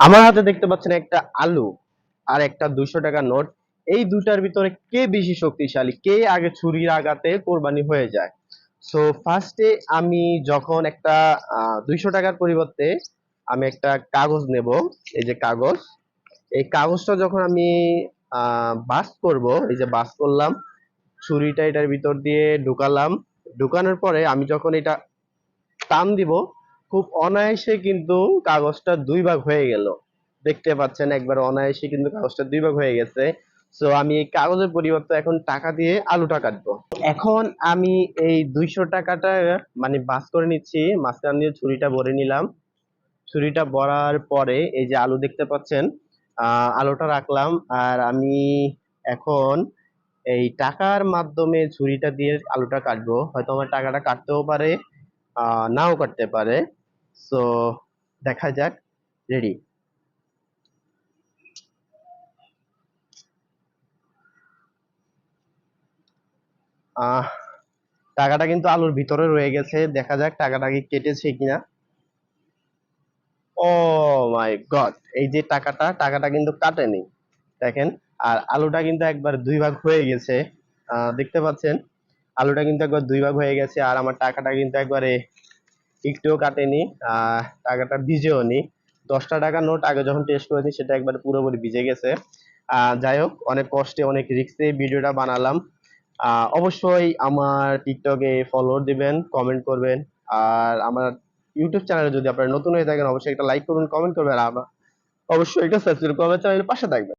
আমার হাতে দেখতে পাচ্ছেন একটা আলু আর একটা 200 টাকার নোট। এই দুটার ভিতরে কে বেশি শক্তিশালী, কে আগে ছুরির আঘাতে কোরবানি হয়ে যায়? সো ফার্স্টে আমি যখন একটা 200 টাকার পরিবর্তে আমি একটা কাগজ নেব। এই যে কাগজ, এই কাগজটা যখন আমি বাস করব, এই যে বাস করলাম, ছুরিটা এটার ভিতর দিয়ে ঢুকালাম। ঢুকানোর পরে আমি যখন এটা টান দিব, খুব অনায়াসে কিন্তু কাগজটা দুই ভাগ হয়ে গেল। দেখতে পাচ্ছেন একবার অনায়াসে কিন্তু কাগজটা দুই ভাগ হয়ে গেছে। সো আমি এই কাগজের পরিবর্তে এখন টাকা দিয়ে আলুটা কাটবো। এখন আমি এই 200 টাকাটা মানে বাস করে নিচ্ছি, মাঝখান দিয়ে ছুরিটা ভরে নিলাম। ছুরিটা ভরার পরে এই যে আলু দেখতে পাচ্ছেন, আলুটা রাখলাম। আর আমি এখন এই টাকার মাধ্যমে ছুরিটা দিয়ে আলুটা কাটবো। হয়তো আমার টাকাটা কাটতেও পারে, নাও কাটতে পারে। সো দেখা যাক। রেডি। আহ টাকাটা কিন্তু আলুর ভিতরে রয়ে গেছে, দেখা যাক টাকাটা কি কেটেছে কিনা। ও মাই গড, এই যে টাকাটা টাকাটা কিন্তু কাটেনি, দেখেন। আর আলুটা কিন্তু একবার দুই ভাগ হয়ে গেছে, দেখতে পাচ্ছেন। আলুটা কিন্তু একবার দুই ভাগ হয়ে গেছে, আর আমার টাকাটা কিন্তু একবারে একটুও কাটেনি। টাকাটা ভিজেও নি। 10টা টাকা নোট আগে যখন টেস্ট করেছি সেটা একবার পুরোপুরি ভিজে গেছে। যাই হোক, অনেক কষ্টে অনেক রিস্কে ভিডিওটা বানালাম। অবশ্যই আমার টিকটকে ফলো দিবেন, কমেন্ট করবেন। আর আমার ইউটিউব চ্যানেলে যদি আপনারা নতুন হয়ে থাকেন, অবশ্যই একটা লাইক করবেন, কমেন্ট করবেন, আর অবশ্যই একটা সাবস্ক্রাইব করবেন, চ্যানেলের পাশে থাকবেন।